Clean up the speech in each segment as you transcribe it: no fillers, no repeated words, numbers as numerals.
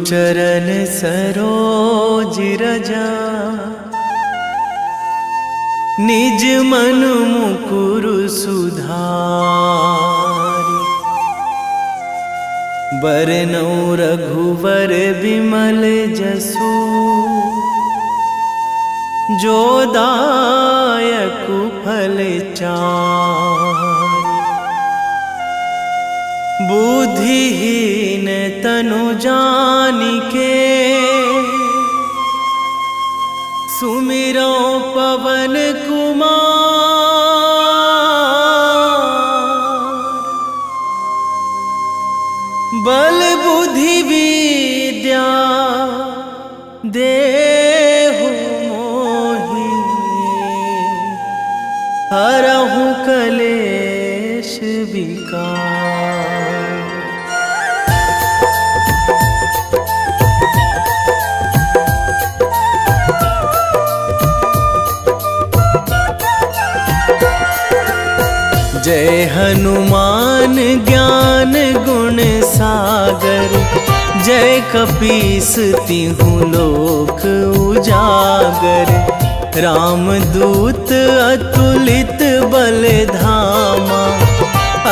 चरण सरोज रजा, निज मन मुकुर सुधारि। बरनउँ रघुवर बिमल जसु, जो दायक फल चारि। बुद्धिहीन तनु जानिके, सुमिरो पवन कुमार। बल बुद्धि विद्या देहु मोहि, हरहु कलेश विकार। जय हनुमान ज्ञान गुण सागर, जय कपीस तिहु लोक उजागर। रामदूत अतुलित बल धामा,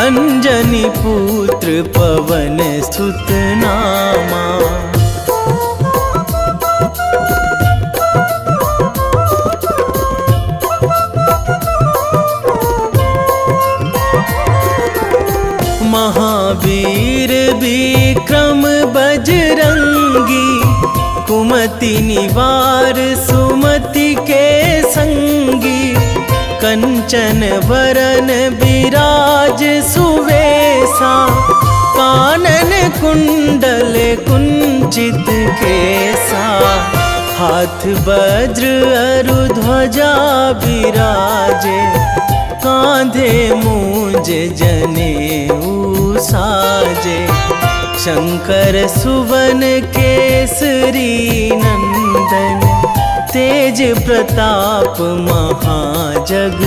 अंजनी पुत्र पवन सुत नामा। महावीर विक्रम बजरंगी, कुमति निवार सुमति के संगी। कंचन वरन विराज सुवेशा, कानन कुंडल कुंचित केसा। हाथ वज्र अरु ध्वजा विराजे, कांधे मूंज जनेऊ साजे। शंकर सुवन केसरी नंदन, तेज प्रताप महाजगवंदन।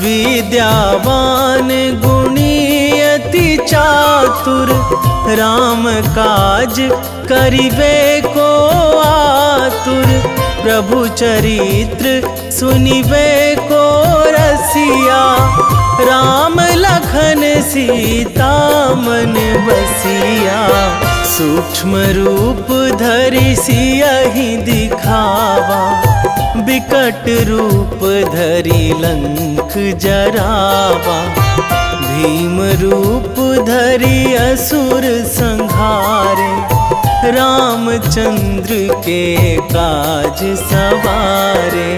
विद्यावान गुणी अति चातुर, राम काज करिबे को आतुर। प्रभु चरित्र सुनिबे को रसिया, राम लखन सीता मन बसिया। सूक्ष्म रूप धरि सियहि दिखावा, बिकट रूप धरि लंक जरावा। भीम रूप धरि असुर संहारे, रामचंद्र के काज सवारे।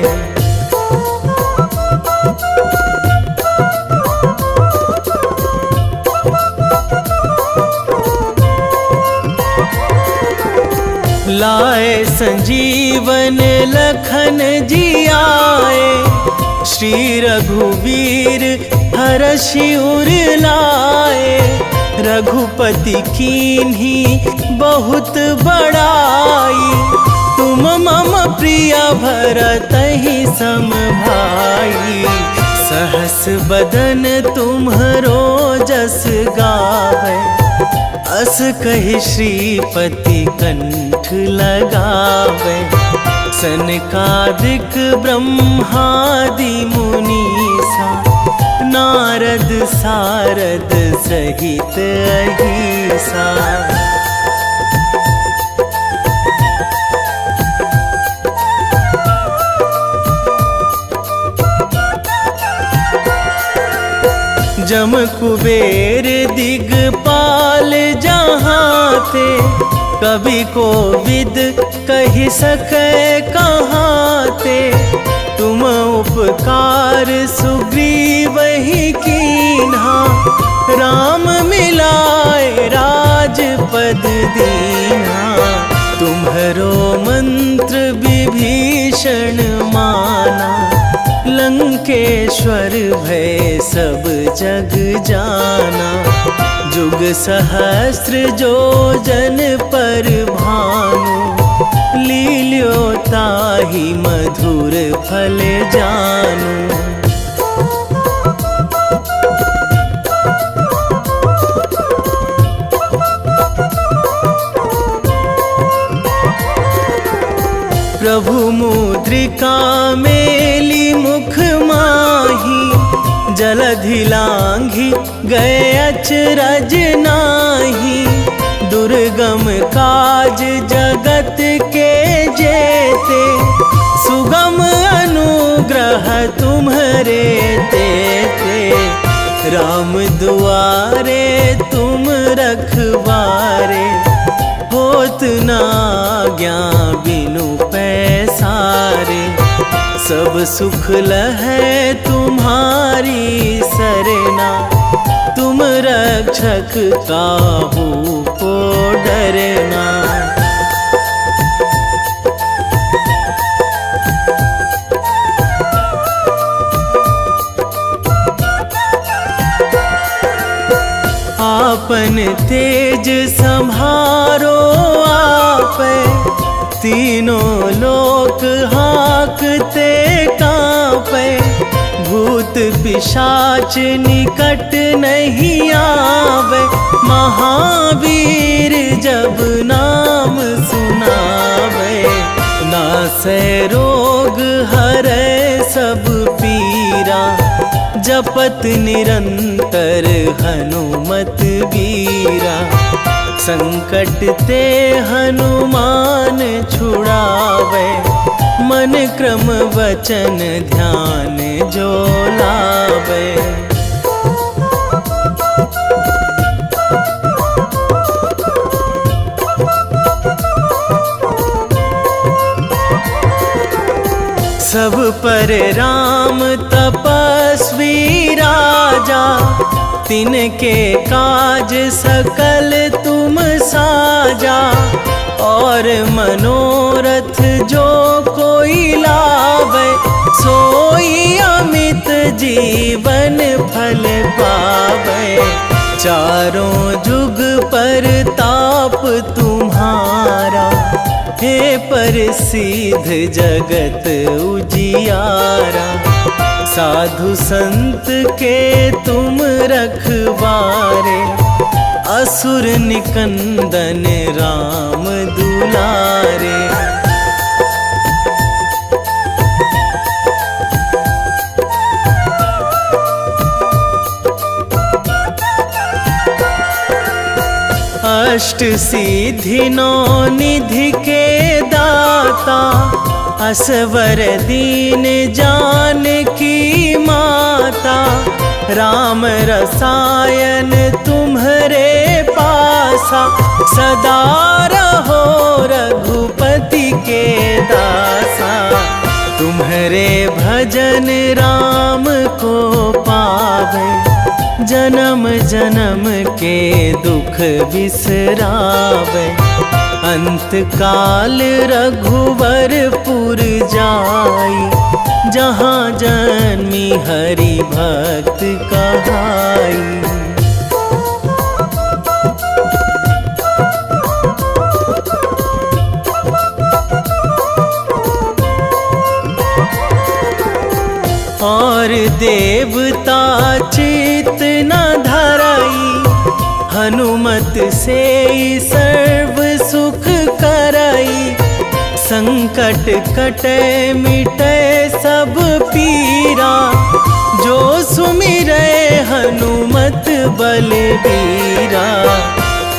लाए संजीवन लखन जियाए, श्री रघुवीर हरषि उर लाए। रघुपति कीन्ही बहुत बड़ाई, तुम मम प्रिय भरतहि सम भाई। सहस बदन तुम्हरो जस गावै, अस कहि श्रीपति कंठ लगावै। सनकादिक ब्रह्मादि मुनीसा, नारद सारद सहित अहिसा। जम कुबेर दिगपाल जहाँ थे, कवि कोविद कहि सकै कहाँ ते। तुम उपकार सुग्रीवहि कीन्हा, राम मिलाए राजपद दीन्हा। तुम्हरो मंत्र विभीषण माना, लंकेश्वर भय सब जग जाना। जुग सहस्र जो जन पर भानु, लील्यो ताहि मधुर फल जानू। प्रभु मुद्रिका मेली मुख माही, जलधि लांघी गए अचरज नाही। दुर्गम काज जगत के जेते, सुगम अनुग्रह तुम्हरे तेते। राम दुआरे तुम रखवारे, होत ना आज्ञा बिनु पैसारे। सब सुख लहै तुम्हारी सरना, तुम रक्षक काहू को डरना। आपन तेज संहारो आपै, तीनों लोक हाकते कांपै। भूत पिशाच निकट नहीं आवे, महावीर जब नाम सुनावे। नासै रोग हरै सब पीरा, जपत निरंतर हनुमत वीरा। संकट ते हनुमान छुड़ावे, मन क्रम वचन ध्यान जो लावे। सब पर राम तपस्वी राजा, तिनके काज सकल तुम साजा। और मनोरथ जो कोई लावे, सोई अमित जीवन फल पावे। चारों जुग पर ताप तुम्हारा, हे प्रसिद्ध जगत उजियारा। साधु संत के तुम रखवारे, असुर निकंदन राम दुलारे। अष्ट सिद्धि नौ निधि के दाता, असवर दीन जानकी माता। राम रसायन तुम्हरे पासा, सदा रहो रघुपति के दासा। तुम्हरे भजन राम को पावे, जन्म जन्म के दुख बिसरावे। अंत काल रघुवरपुर जाई, जहाँ जन्मी हरि भक्त कहाई। और देवता चित न धराई, हनुमत से सर्व सुख कराई। संकट कटे मिटे सब पीरा, जो सुमिरै हनुमत बलबीरा।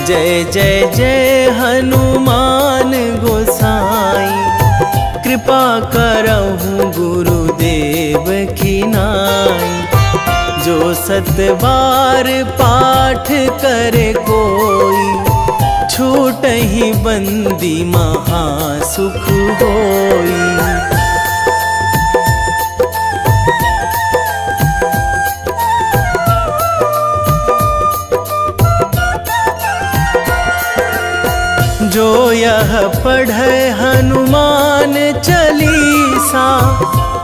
जय जय जय हनुमान गोसाई, कृपा करहु गुरुदेव की नाई। जो सतबार पाठ करे कोई, छूटहि बंदी महासुख होई। जो यह पढ़े हनुमान चालीसा,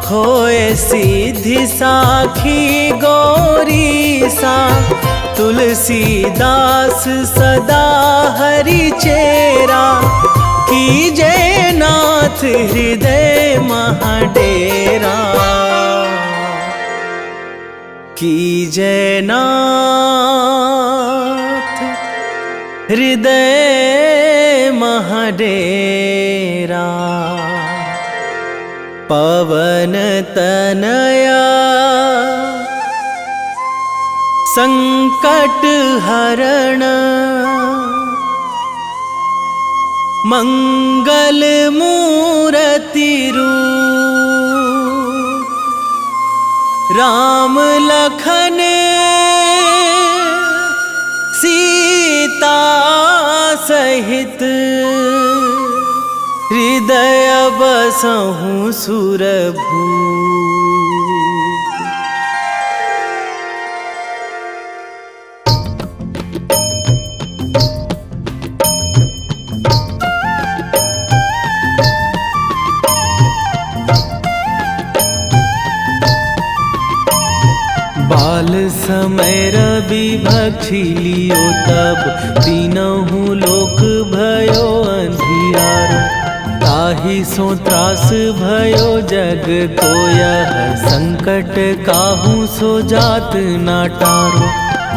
होए सीधी साखी गौरी सा। तुलसीदास सदा हरि चेरा, कीजे नाथ हृदय महाडेरा। कीजे नाथ हृदय महाडेरा। पवन तनया संकट हरण, मंगल मूर्ति रूप। राम लखन सीता सहित, हृदय बसहु सुरभूप। बाल समय रवि भक्षी लियो तब, तीनहु लोक भयो अंधियारो। ताहि सो त्रास भयो जग को यह, संकट काहू सो जात ना टारो।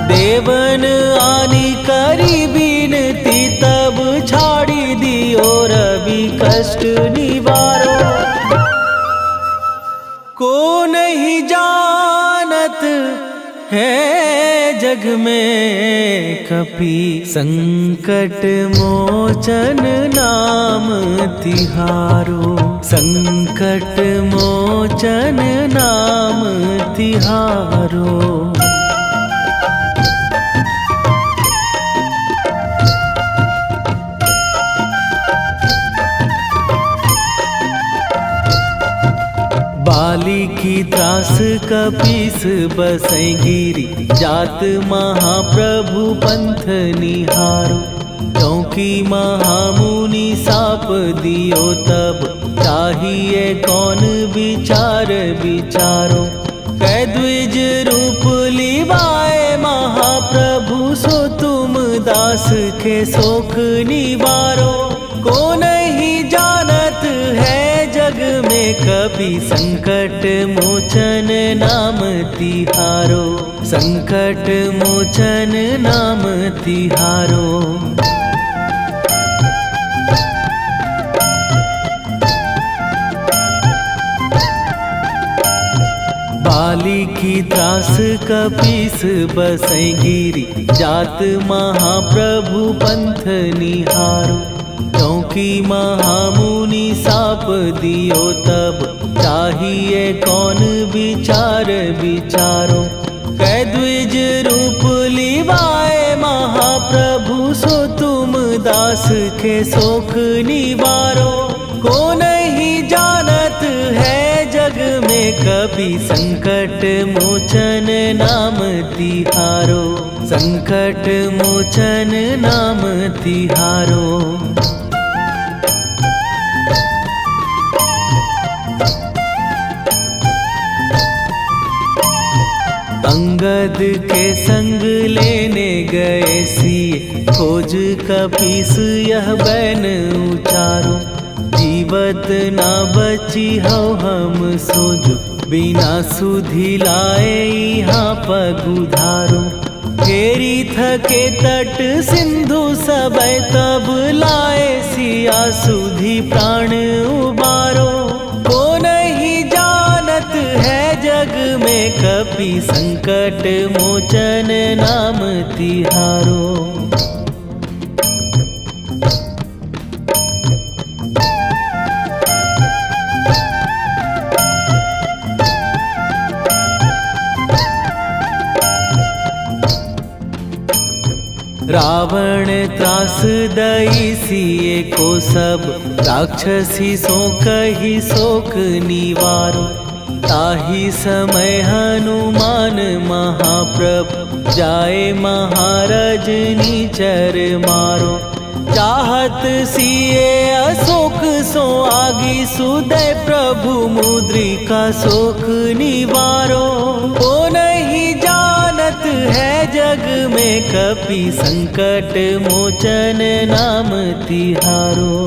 देवन आनी करी बिनती, तब छाड़ी दियो रवि कष्ट निवारो। को नहीं जानत है जग में कपि, संकट मोचन नाम तिहारो। संकट मोचन नाम तिहारो। बाली की त्रास कपीस बसै गिरी, जात महाप्रभु पंथ निहारो। क्योंकि महामुनि साप दियो तब, चाहिए कौन विचार विचारो। कै द्विज रूप लिवाए महाप्रभु, सो तुम दास के शोक निवारो। को नहीं जानत है जग में कपि, संकट मोचन नाम तिहारो। संकट मोचन नाम तिहारो। बाली की त्रास कपीस बसै गिरी, जात महाप्रभु पंथ निहारो। क्योंकि महामुनि साप दियो तब, चाहिए कौन विचार विचारो। कै द्विज रूप लिवाए महाप्रभु, सो तुम दास के शोक निवारो। को नहीं जानत है जग में कपि, संकट मोचन नाम तिहारो। संकट मोचन नाम तिहारो। अंगद के संग लेने गए सिए, खोज कपीस यह बैन उचारो। जीवत ना बची हो हम सोजो, बिना सुधि लाए यहाँ पगुधारो। फेरी थके तट सिंधु सबय, तब लाए सिया सुधि प्राण उबारो। को नहीं जानत है जग में कपि, संकट मोचन नाम तिहारो। रावण त्रास दई सिए को सब, राक्षसी सो कही शोक निवारो। ताहि समय हनुमान महाप्रभु, जाए महाराज निचर मारो। चाहत सिए अशोक सो आगी सुदय प्रभु मुद्रिका शोक निवारो। ओ नहीं जानत है जग में कपि संकट मोचन नाम तिहारो।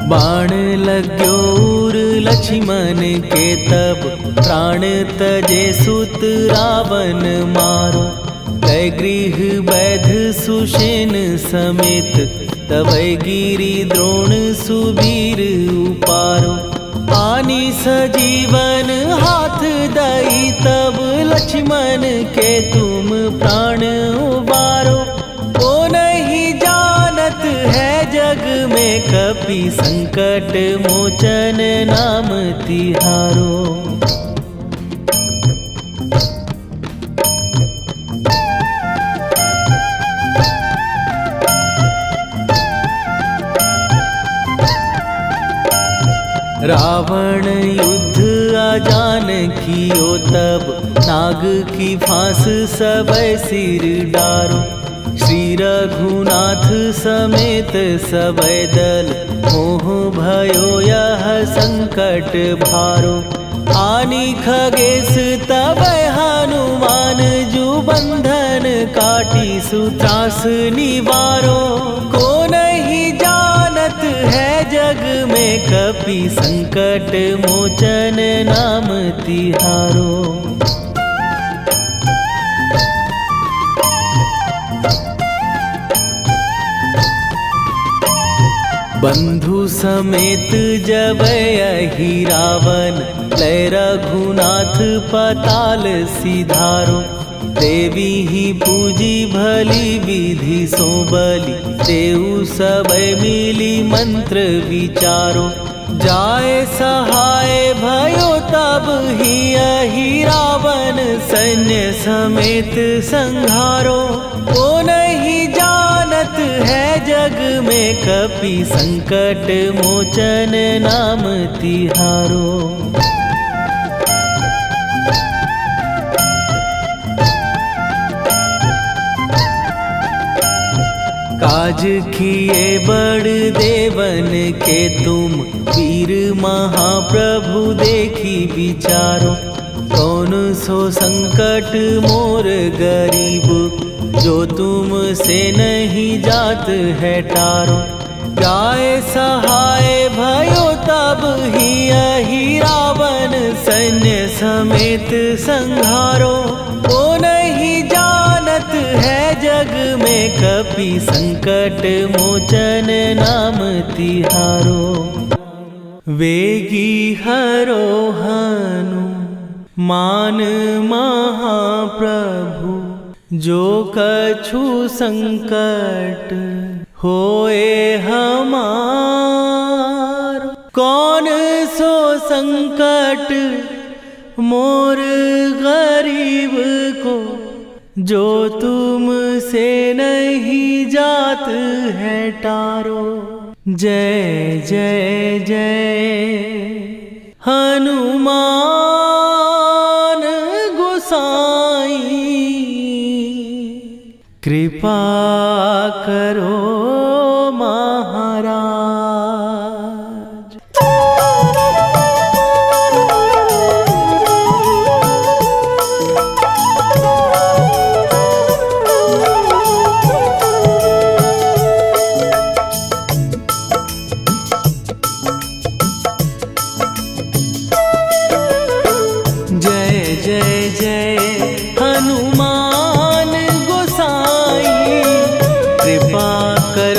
बाण लाग्यो उर लक्ष्मण के तब प्राण तजे सुत रावण मारो। कै गृह वैध सुषेण समेत तबै गिरि द्रोण सुबीर उपारो। आनी सजीवन हाथ दई तब लक्ष्मण के तुम प्राण उबारो। ओ नहीं जानत है जग में कपि संकट मोचन नाम तिहारो। रावण युद्ध आजान कियो तब नाग की फांस सबै सिर डारो। श्री रघुनाथ समेत सबै दल मोह भयो यह संकट भारो। आनी खगेश तबै हनुमान जु बंधन काटी सुत्रास निवारो। को नहीं जानत है जग में कपि संकट मोचन नाम तिहारो। बंधु समेत जबै अहि रावण लय रघुनाथ पताल सिधारो। देवी ही पूजी भली विधि सो बलि देऊ सबै मिली मंत्र विचारो। जाए सहाय भयो तब ही अहि रावण सैन्य समेत संहारो। ओ नहीं जानत है जग में कपि संकट मोचन नाम तिहारो। काज किए बड़ देवन के तुम वीर महाप्रभु देखी विचारो। कौन सो संकट मोर गरीब जो तुम से नहीं जात है टारो। जाए सहाय भयो तब ही अहि रावण सैन्य समेत संहारो। ओ नहीं जानत है जग में कपि संकट मोचन नाम तिहारो। वेगी हरो हनु मान महाप्रभु जो कछु संकट होए हमार। कौन सो संकट मोर गरीब को जो तुम से नहीं जात है टारो। जय जय जय हनुमान गोसाई कृपा करो महाराज। जय जय जय हनुमान गोसाई कृपा कर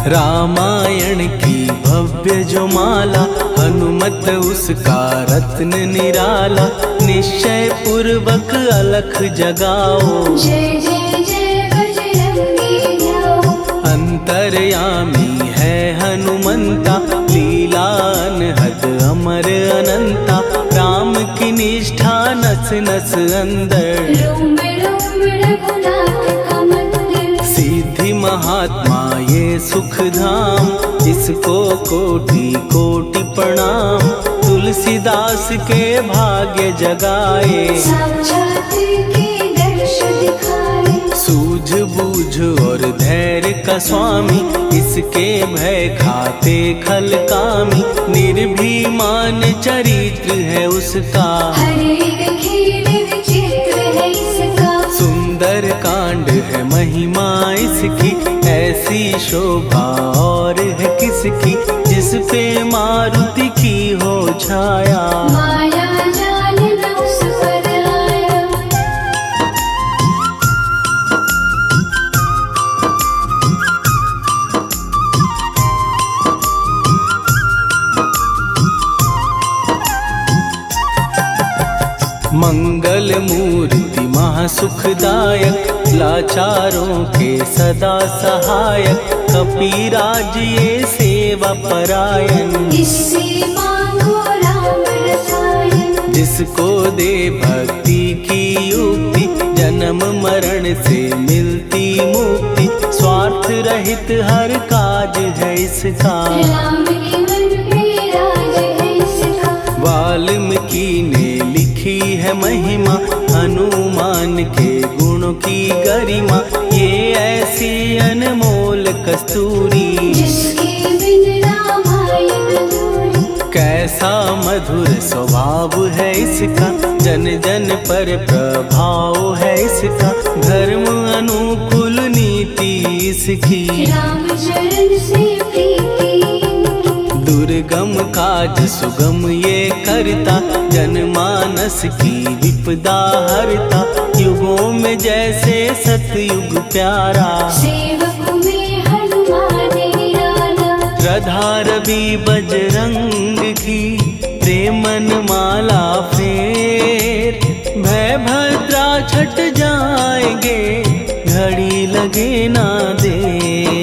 रामायण की भव्य जो माला, हनुमत उसका रत्न निराला। निश्चय पूर्वक अलख जगाओ, जय जय जय बजरंगी ध्याओ। अंतर्यामी है हनुमंता, लीला अनहद अमर अनंता। राम की निष्ठा नस नस अंदर, रोम रोम रघुनाथ का मंदिर। सिद्धि महात्मा ये सुख धाम, इसको कोटि कोटि प्रणाम। तुलसीदास के भाग्य जगाए, साक्षात के दर्श दिखाए। सूझ बूझ और धैर्य का स्वामी, इसके भय खाते खल कामी। निर्भीमान चरित्र है उसका, हर एक खेल विचित्र है इसका। सुंदर कांड है महिमा इसकी। ऐसी शोभा और है किसकी, जिस पे मारुति की हो छाया। माया जाल न उस पर आया। मंगल मूर्ति महासुखदायक, लाचारों के सदा सहायक। कपीराज ये सेवा परायण, इससे मांगो राम रसायन। जिसको दे भक्ति की युक्ति, जन्म मरण से मिलती मुक्ति। स्वार्थ रहित हर काज है इसका, राम के मन पे राज है इसका। वाल्मीकि ने लिखी है महिमा, हनुमान के गुणों की गरिमा। ये ऐसी अनमोल कस्तूरी, जिसके बिन रामायण अधूरी। कैसा मधुर स्वभाव है इसका, जन जन पर प्रभाव है इसका। धर्म अनुकूल नीति इसकी, राम चरण से प्रीति। दुर्गम काज सुगम ये करता, जनमानस की विपदा हरता। युगों में जैसे सतयुग प्यारा, सेवक में हनुमान निराला। श्रद्धा रवि बजरंग की, प्रेमन माला फेर। भय भद्रा छट जाएंगे, घड़ी लगे ना देर।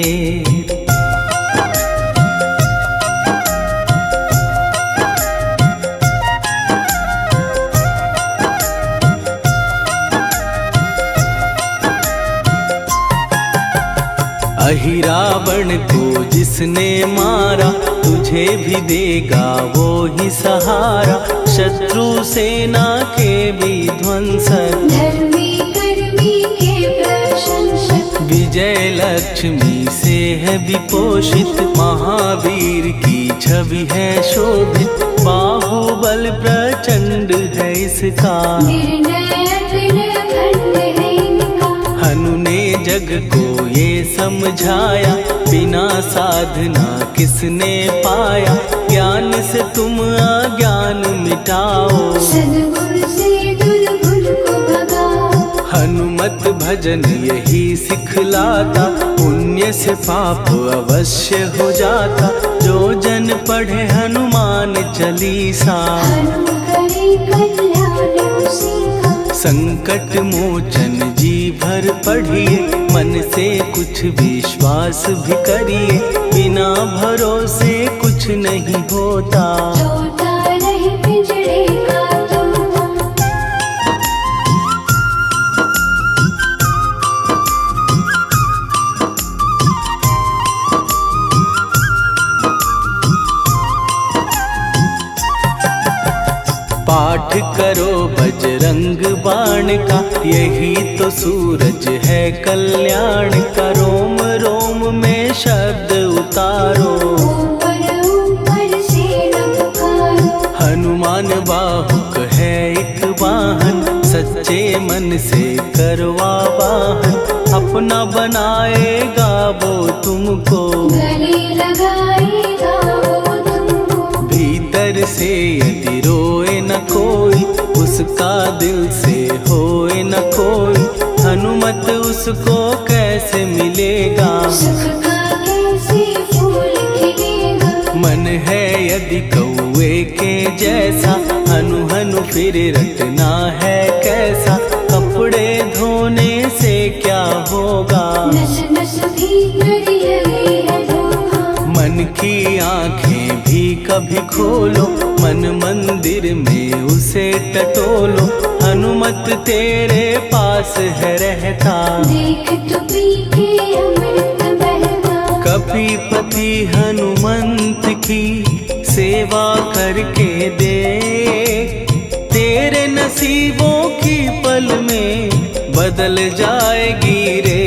अहिरावण को जिसने मारा, तुझे भी देगा वो ही सहारा। शत्रु सेना के विध्वंसक, धर्मी कर्मी के प्रशंसक। विजय लक्ष्मी से है विपोषित। महावीर की छवि है शोभित, बाहुबल प्रचंड है इसका। निर्णयक अखंड है इनका। हनु ने जग को ये समझाया, बिना साधना किसने पाया। ज्ञान से तुम अज्ञान मिटाओ, सद्गुण से दुर्गुण को भगाओ। हनुमत भजन यही सिखलाता, पुण्य से पाप अवश्य हो जाता। जो जन पढ़े हनुमान चालीसा, हनु करे कल्याण उसी का। संकट मोचन जी भर पढ़िए, मन से कुछ विश्वास भी करिए। बिना भरोसे कुछ नहीं होता, तोता रहे पिंजरे का तोता। पाठ करो बजरंग बाण का, यही तो सूरज है कल्याण का। रोम रोम में शब्द उतारो, ऊपर ऊपर से न पुकारो। हनुमान बाहुक है एक वाहन, सच्चे मन से करवा वाहन। अपना बनाएगा वो तुमको, गले लगाएगा वो तुमको। भीतर से यदि रोए न कोई, उसका दिल से होए न कोई। हनुमत उसको कैसे मिलेगा, सुख का कैसे यदि कौए के जैसा हनु हनु फिर रटना है कैसा। कपड़े धोने से क्या होगा, नस नस भीतर यही है धोखा। मन की आंखें भी कभी खोलो, मन मंदिर में उसे टटोलो। हनुमत तेरे पास है रहता, देख तो पी के अमृत बहता। कपीपति हनुमंत की सेवा करके दे, तेरे नसीबों की पल में बदल जाएगी रे।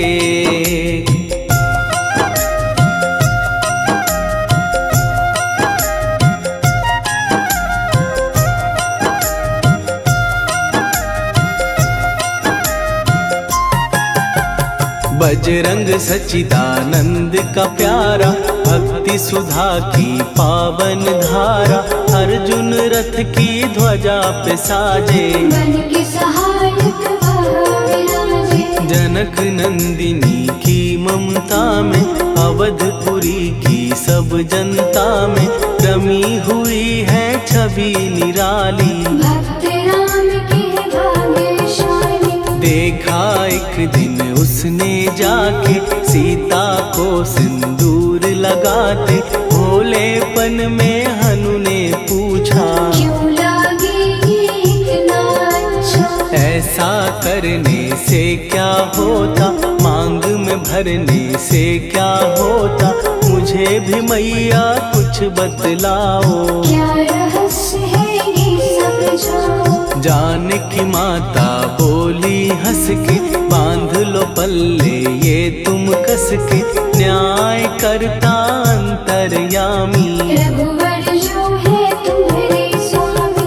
बजरंग सच्चिदानंद का प्यारा, भक्ति सुधा की पावन धारा। अर्जुन रथ की ध्वजा पे साजे, बन के सहायक वहाँ विराजे। जनक नंदिनी की ममता में, अवधपुरी की सब जनता में रमी हुई है छवि निराली। भक्त राम के भाग्यशाली, देखा एक दिन उसने जाके सीता को सिंदूर लगाते। भोलेपन में हनु ने पूछा, क्यों लागे ये इतना अच्छा। ऐसा करने से क्या होता, मांग में भरने से क्या होता। मुझे भी मैया कुछ बतलाओ, क्या रहस्य है ये समझाओ। जानकी माता बोली हंस के, बांध लो पल्ले ये तुम कस के। न्याय करता अंतर्यामी, रघुवर जो है तुम्हारे स्वामी।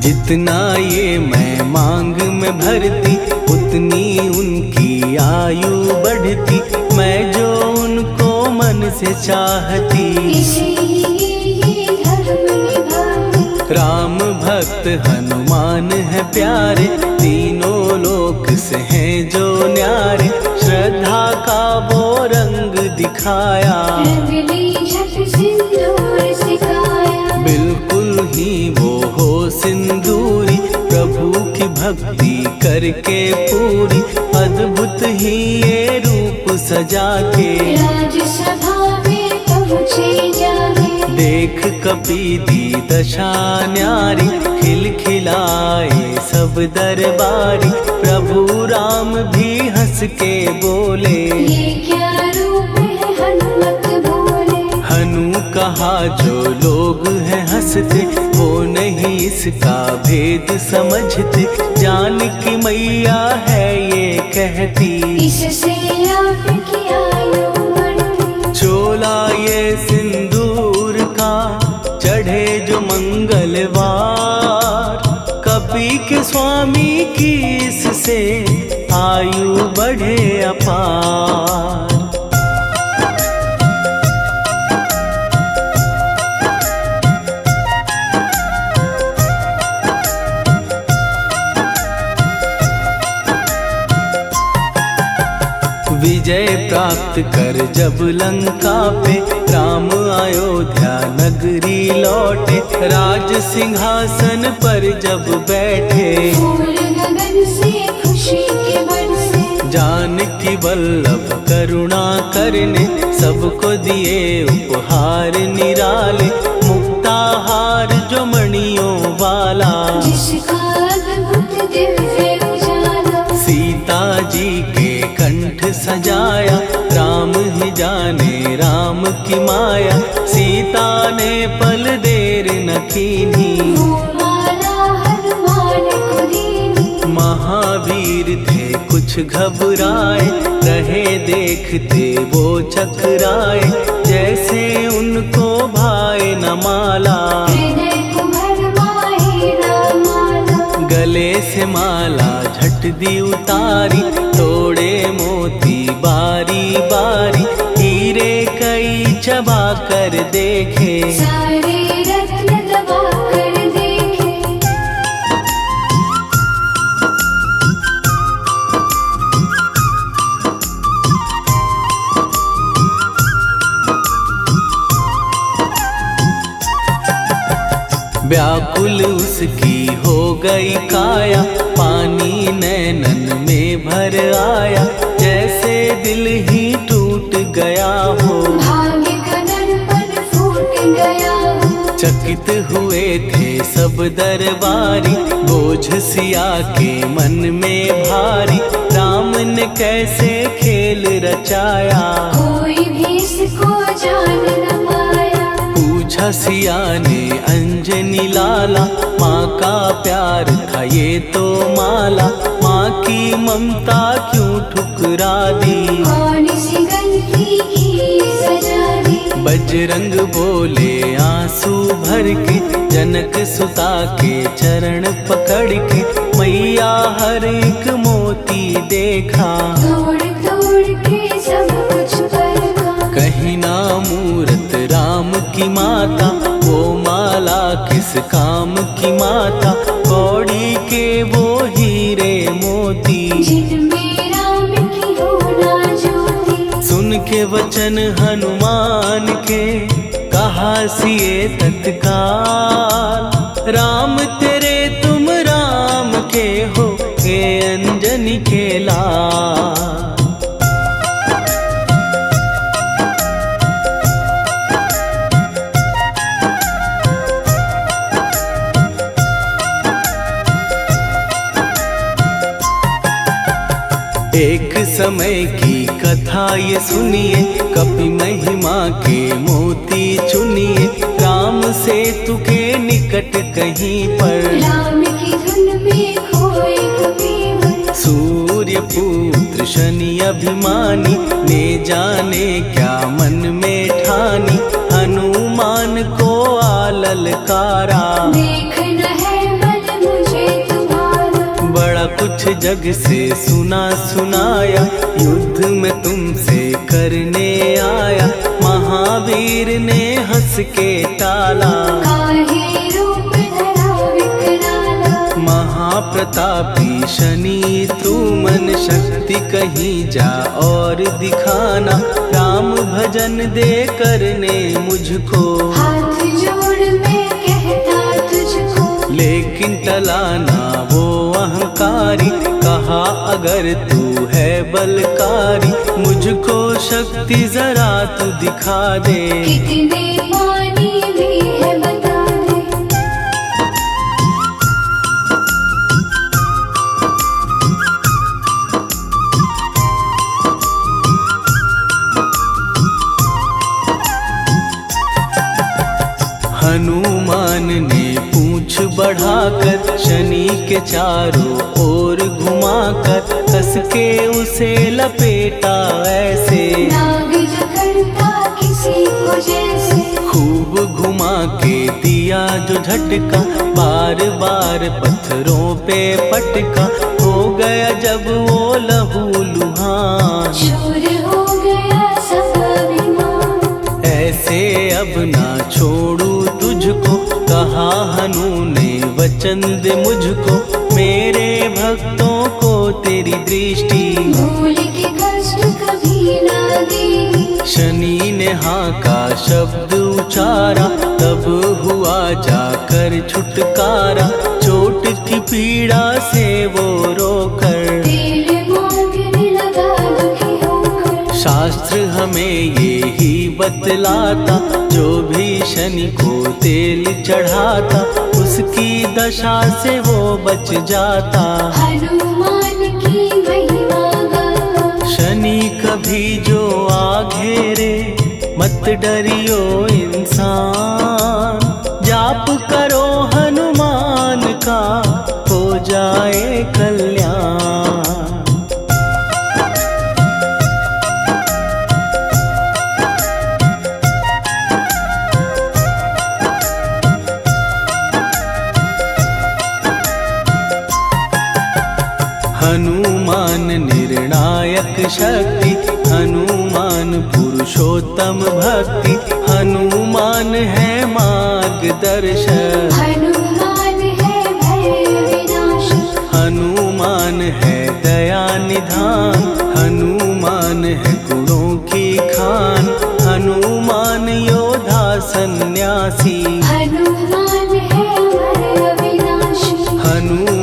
जितना ये मैं मांग में भरती, उतनी उनकी आयु बढ़ती। मैं जो उनको मन से चाहती, इसीलिए धर्म निभाती। राम भक्त हनुमान है प्यारे, तीनों लोक से हैं जो न्यारे। श्रद्धा का वो रंग दिखाया, रंगली झट सिंदूर सिखाया। बिल्कुल ही वो हो सिंदूरी, प्रभु की भक्ति करके पूरी। अद्भुत ही ये रूप सजा के, राजसभा में पहुँचे जाके। देख कपीदी दशा न्यारी, खिलखिलाए सब दरबारी। प्रभु राम भी हंस के बोले, ये क्या रूप है हनुमत बोले। हनु कहा जो लोग हैं हंसते, वो नहीं इसका भेद समझते। जानकी मैया है ये कहती, इससे आपकी आयु बढ़ती। चोला ये सिंदूर का चढ़े जो मंगलवार। कपी के स्वामी की इससे आयु बढ़े अपार। विजय प्राप्त कर जब लंका पे, राम अयोध्या नगरी लौटे। राज सिंहासन पर जब बैठे, फूल गगन से खुशी के बरसे। जानकी वल्लभ करुणा करने, सबको दिए उपहार निराले। मुक्ताहार जो मणियों वाला, जिसका अद्भुत दिव्य उजाला। सीता जी के कंठ सजाया। राम ही जाने राम की माया, सीता ने पल देर न कीन्ही। वो माला हनुमान को दीनी। महावीर थे कुछ घबराए, रहे देखते वो चकराए। जैसे उनको भाए न माला, हृदय को भरमाए न माला। गले से माला झट दी उतारी। तोड़े मोती बारी बारी, हीरे कई चबा कर देखे। सारे रत्न दबा कर देखे। व्याकुल उसकी हो गई काया, पानी नैनन में भर आया, जैसे दिल ही टूट गया हो। भाग्य का दर्पण फूट गया हो। चकित हुए थे सब दरबारी, बोझ सिया के मन में भारी, राम ने कैसे खेल रचाया, कोई भी इसको जान न पाया। पूछा सिया ने अंजनी लाला, माँ का प्यार था ये तो माला, माँ की ममता क्यों ठुकरा दी, कौन सी गलती की सजा दी। बजरंग बोले आंसू भर के, जनक सुता के चरण पकड़ के, मैया हर एक मोती देखा, तोड़ तोड़ के सब कुछ परखा। कहीं ना मूरत राम की माता, वो माला किस काम की माता, कौड़ी के वो हीरे मोती, जिनमें राम की हो ना ज्योति। सुन के वचन हनुमान के, कहा सिए तत्काल, राम तेरे तुम राम के हो, ये अंजनी के लाल। एक समय की कथा ये सुनिए, कपि महिमा के मोती चुनिए, राम सेतु के निकट कहीं पर, राम की धुन में खोए कबीर। सूर्य पुत्र शनि अभिमानी, ने जाने क्या मन में ठानी, हनुमान को आललकारा, देखना है मन मुझे तुम्हारा। बड़ा कुछ जग से सुना सुनाया, युद्ध में तुमसे करने आया, महावीर ने हंस के टाला, काहे रूप धरा विकराला। महाप्रतापी शनि तू मन शक्ति कहीं जा और दिखाना, राम भजन दे करने मुझको, हाथ जोड़ मैं कहता तुझको। लेकिन टलाना वो अहंकारी, कहा अगर तू है बलकारी, मुझको शक्ति जरा तू दिखा दे, कितने पानी भी है बता दे। हनुमान ने पूंछ बढ़ाकर, शनि के चारों ओर घुमाकर, कस के उसे लपेटा ऐसे, नाग जो करता किसी को जैसे। खूब घुमा के दिया जो झटका, बार बार पत्थरों पे पटका, हो गया जब वो लहू लुहान, चूर हो गया सब अभिमान। ऐसे अब ना छोड़ू तुझको, कहा हनु ने वचन दे मुझको, मेरे भक्तों को तेरी दृष्टि, भूल के कष्ट कभी ना देगी। शनि ने हाँ का शब्द उचारा, तब हुआ जाकर छुटकारा, चोट की पीड़ा से वो रोकर, तेल मांगने लगा दुखी होकर। शास्त्र हमें ये ही बतलाता, जो भी शनि को तेल चढ़ाता, उसकी दशा से वो बच जाता, हनुमान की महिमा गाता। शनि कभी जो आ घेरे, मत डरियो इंसान, जाप करो हनुमान का, हो जाए कल्याण। हनुमान निर्णायक शक्ति, हनुमान पुरुषोत्तम भक्ति, हनुमान है मार्गदर्शक, हनुमान है भय विनाशक। हनुमान है दया निधान, हनुमान है गुणों की खान, हनुमान योद्धा सन्यासी, हनुमान है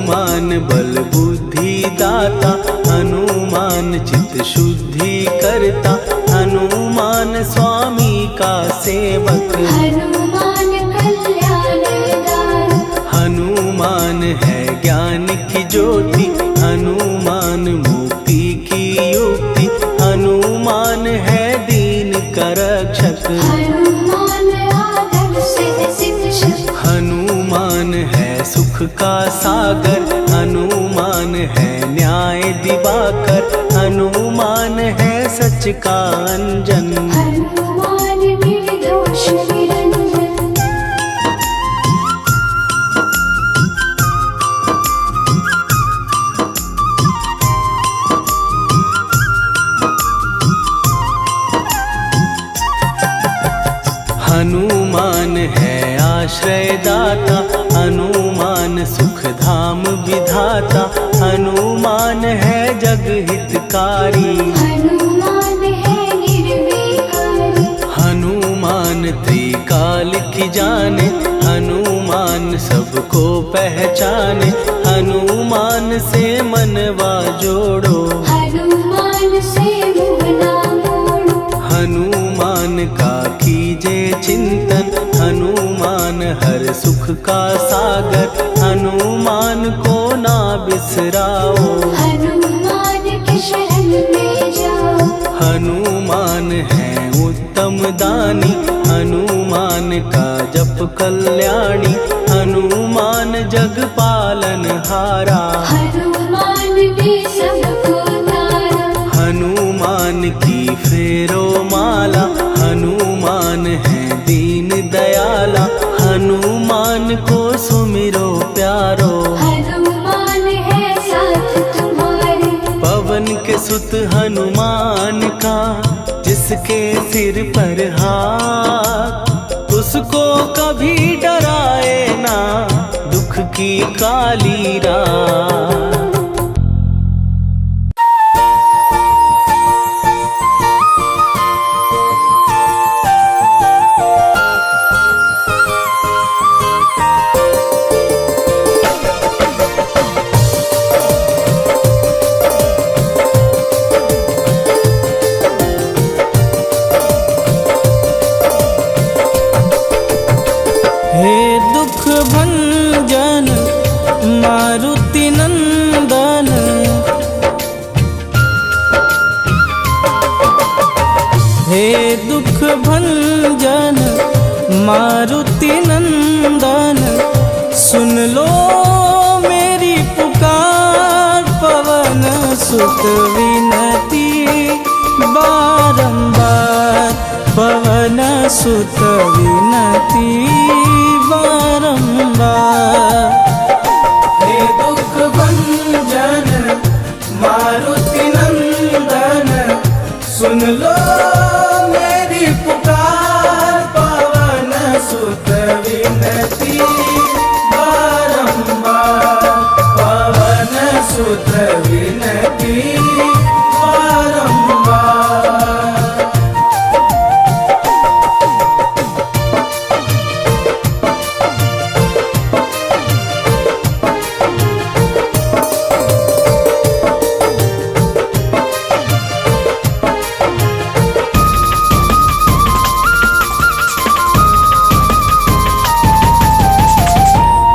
हनुमान बल बुद्धि दाता, हनुमान चित्त शुद्धि करता, हनुमान स्वामी का सेवक। हनुमान कल्याणदायक, हनुमान है ज्ञान की ज्योति, हनुमान मुक्ति की युक्ति, हनुमान है दीन का रक्षक। हनुमान आदर्श शिक्षक, हनुमान है सुख का सागर, हनुमान है न्याय दिवाकर, हनुमान है सच का अंजन। हनुमान निर्दोष निरंजन। हनुमान है आश्रय दाता, हनुमान सुख धाम विधाता, हनुमान है जग हितकारी। हनुमान है निर्विकारी, हनुमान त्रिकाल की जाने, हनुमान सबको पहचाने, हनुमान से मनवा जोड़ो। हनुमान से मुँह ना मोड़ो। हनुमान का कीजे चिंतन, हनुमान हर सुख का सागर, हनुमान को ना बिसराओ। हनुमान के शरण में जाओ। हनुमान है उत्तम दानी, हनुमान का जप कल्याणी, हनुमान जग पालन हारा। हनुमान ने सबको तारा। हनुमान की फेरो माला, हनुमान है दीन दयाला, हनुमान को सुमिरो प्यारो। हनुमान है साथ तुम्हारे। पवन के सुत हनुमान का, जिसके सिर पर हाथ, उसको कभी डराए ना दुख की काली रात। हे दुख भंजन मारुति नंदन, हे दुख भंजन मारुति नंदन, सुन लो मेरी पुकार, पवन सुत विनती बारंबार, पवन सुत विनती बारंबार। हे दुख भंजन मारुति नंदन, सुन लो मेरी पुकार, पवन सुत विनती बारंबार, पवन सुत विनती बारंबार।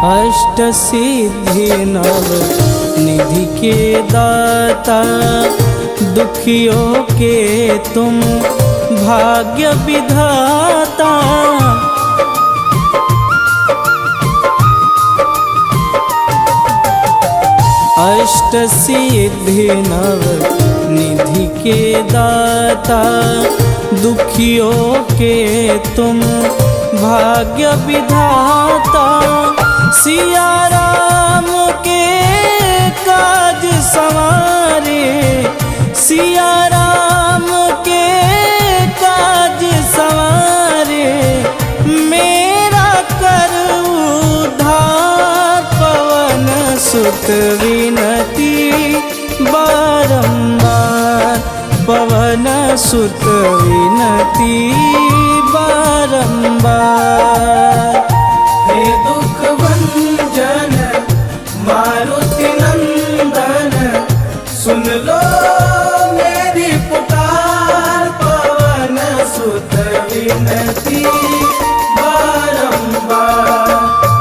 अष्ट सिद्धि नव निधि के दाता, दुखियों के तुम भाग्य विधाता। अष्ट सिद्धि नव निधि के दाता, दुखियों के तुम भाग्य विधाता। सिया राम के काज सवारे, सिया राम के काज सवारे, मेरा कर उद्धार, पवन सुत विनती बारंबार, पवन सुत विनती बारंबार। हे दुख भंजन मारुति बारंबार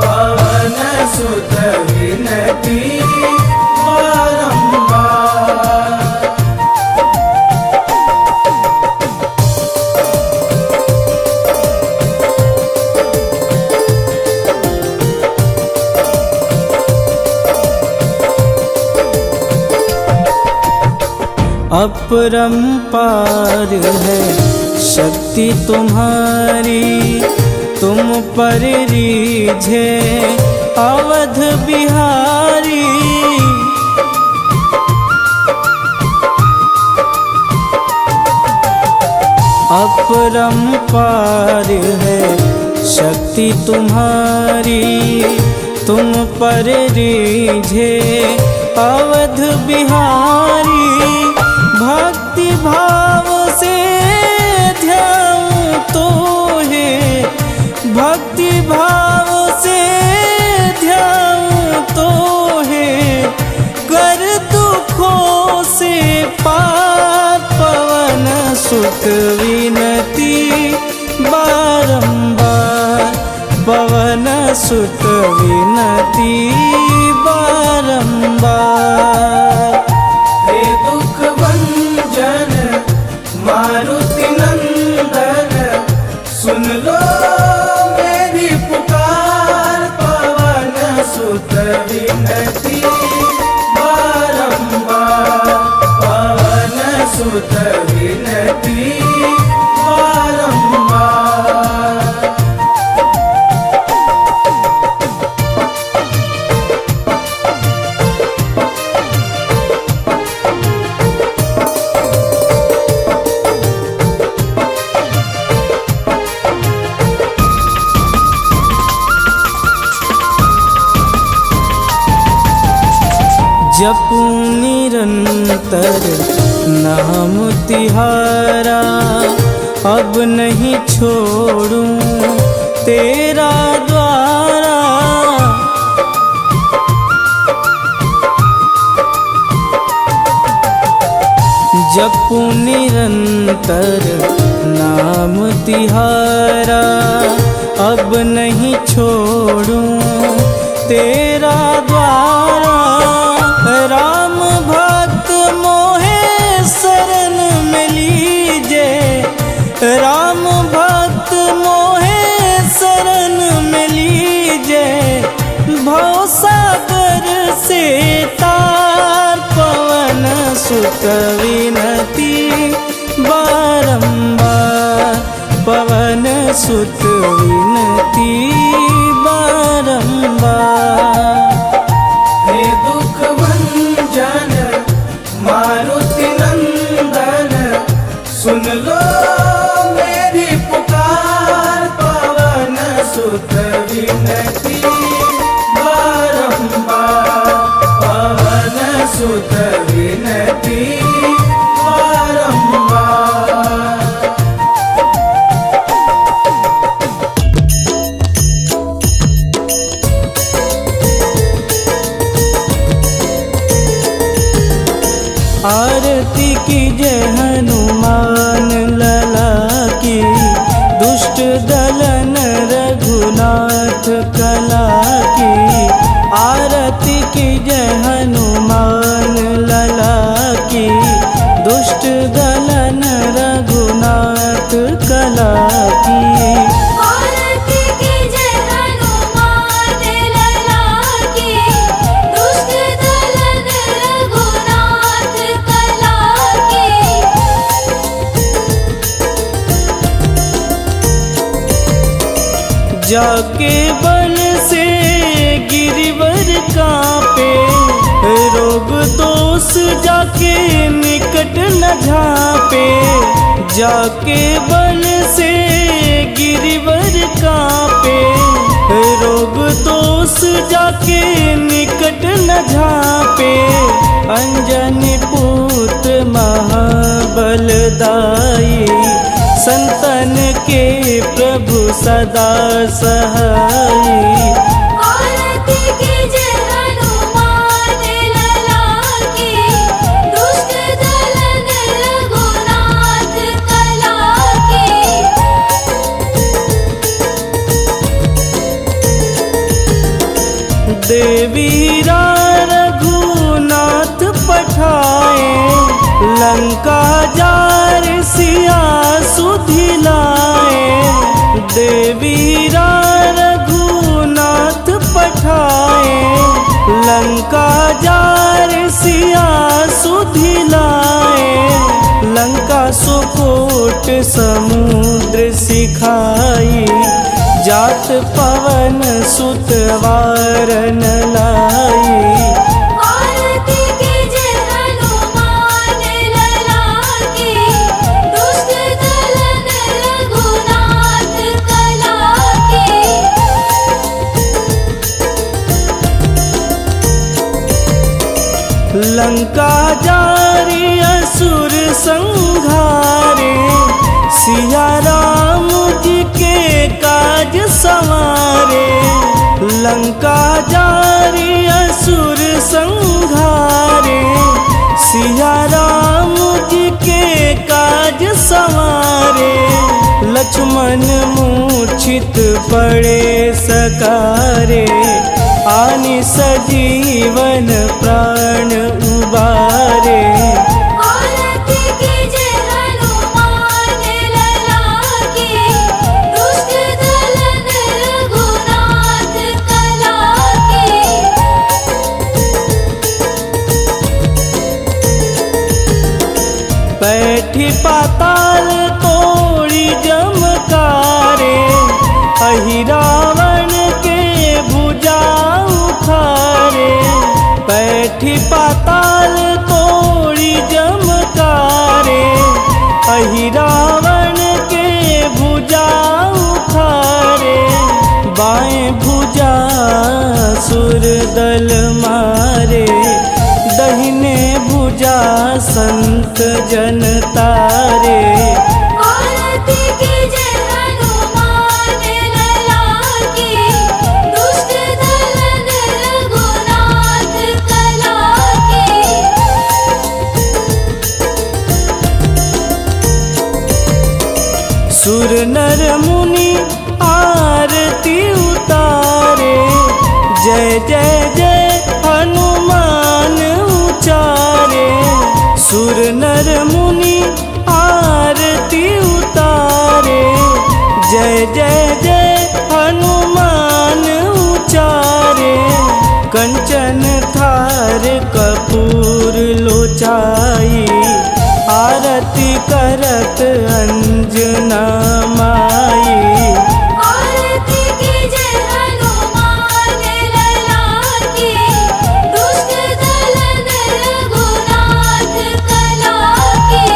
पवन सुत विनती बारंबार। अपरंपार है शक्ति तुम्हारी, तुम पर रीझे अवध बिहारी। अपरंपार है शक्ति तुम्हारी, तुम पर रीझे अवध बिहारी। भक्ति भाव से ध्याऊं तो है, भक्ति भाव से ध्याऊं तो है, कर दुखों से पार पवन सुत विनती बारंबार पवन सुत विनती बारंबार। हे दुख भंजन मारुति नंदन, सुन लो मेरी पुकार पवन सुत विनती बारंबार पवन सुत विनती बारंबार। जपूं निरंतर नाम तिहारा, अब नहीं छोड़ूं तेरा द्वारा। जपूं निरंतर नाम तिहारा, अब नहीं छोड़ूं तेरा द्वारा। राम भक्त मोहे शरण में लीजे, राम भक्त मोहे शरण में लीजे। भवसागर से तार पवन सुत विनती बारंबार पवन सुत विनती बारंबार। हे दुख भंजन मारुति नंदन, सुन लो मेरी पुकार पवन सुत विनती बारंबार पवन सुत विनती बारंबार। आरती की जय हनुमान लला की, दुष्ट दलन रघुनाथ कला की। आरती की जय हनुमान लला की, दुष्ट दलन रघुनाथ कला की। आरती की जय हनुमान लला की, दुष्ट दलन रघुनाथ कला की। जाके बल से गिरिवर कांपे, रोग दोष जाके निकट न झांपे। जाके बल से गिरिवर कांपे, रोग दोष जाके निकट न झांपे। अंजनी पुत्र महाबलदाई, संतन के प्रभु सदा सहाई। आरती की जय हनुमान लला की, दुष्ट दलन रघुनाथ कला की। देवीरा रघुनाथ पठाए, लंका जार सिया सुधिलाए। देवीरा रघुनाथ पठाए, लंका जार सिया सुधिलाए। लंका सुकोट समुद्र सिखाई, जात पवन सुत वारन लाई। आरती कीजे हनुमान लला की, दुष्ट दलन रघुनाथ कला की। लंका जारी असुर संहारे, सिया राम जी के काज संवारे। लंका जारी असुर संहारे, सिया राम जी के काज संवारे। लक्ष्मण मूर्छित पड़े सकारे, आनि सजीवन प्राण उबारे। आरती कीजे हनुमान लला की, दुष्ट दलन रघुनाथ कला की। बैठी पाताल तोड़ी जमकारे, अहि रावण के भुजा उखारे। बैठी पाताल तोड़ी जमकारे, अहि रावण के भुजा उखारे। बाएं भुजा सुर दल मारे, दहिने भुजा संत जन तारे। आरती कीजे हनुमान लला की, दुष्ट दलन रघुनाथ कला की। सुर नर मुनि आरती उतारे, जय जय जय हनुमान उचारे। सुर नर मुनि आरती उतारे, जय जय जय हनुमान उचारे। कंचन थार कपूर लोचाई, आरती करत अंजना माई। आरती कीजे हनुमान लला की, दुष्ट दलन रघुनाथ कला की।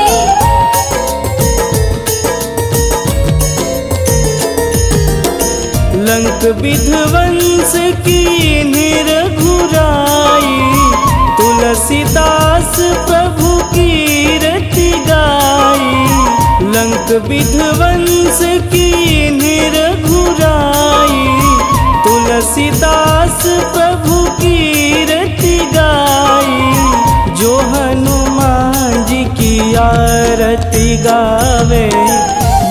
लंक विध्वंस की निरघुराई, तुलसीदास प्रभु कीरति गाई। लंक विध्वंस की निरघुराई, तुलसीदास प्रभु कीरति गाई। जो हनुमान जी की आरती गावे,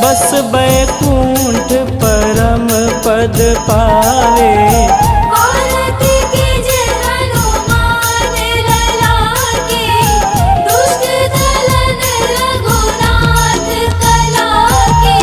बस बैकुंठ परम पद पावे। आरती कीजे हनुमान लला की, दुष्ट दलन रघुनाथ कला की।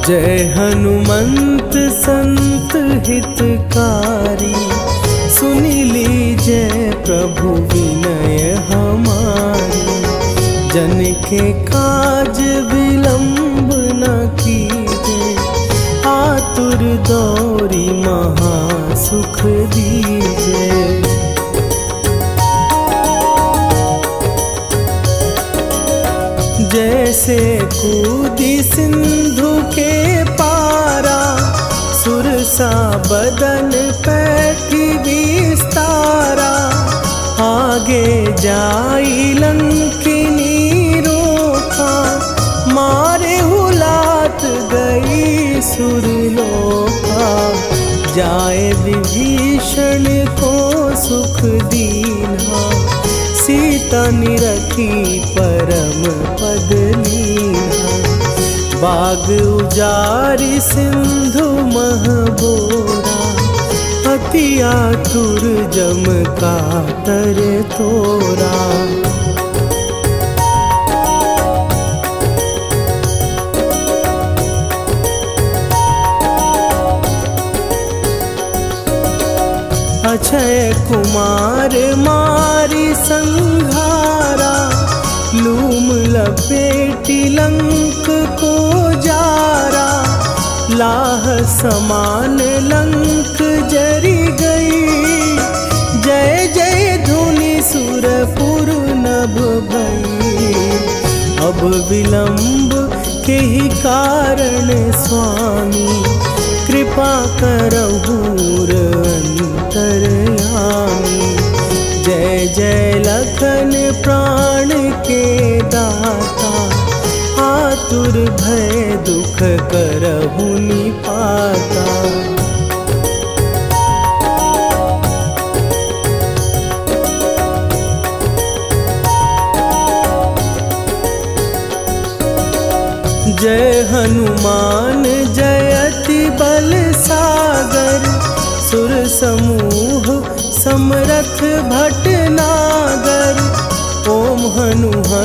जय हनुमंत संत हितकारी, सुनी लीजय प्रभु विनय हमारी। जन के काज विलंब न कीजे, आतुर दौरी महासुख दीजे। जैसे कूदी सिंधु के पारा, सुरसा बदन पैठी विस्तारा। आगे जाई लंकिनी रोखा, मारे हुलात गई सुरलोका। जाए विभीषण को सुख दीना, सीता निरखी परम पद लीना। बाग उजारि सिंधु मह बोरा, अति आतुर जम कातर तोरा। अक्षय कुमार मारी संघारा, लूम लपेटी लंक को जारा। लाह समान लंक जरी गई, जय जय धुनि सुरपुर नभ भई। अब विलंब के ही कारण स्वामी, कृपा करहु अंतरयामी। जय जय लखन प्राण के दाता, आतुर भय दुख करहु निपाता। जय हनुमान जयति बल सागर, सुर समूह समरथ भटनागर।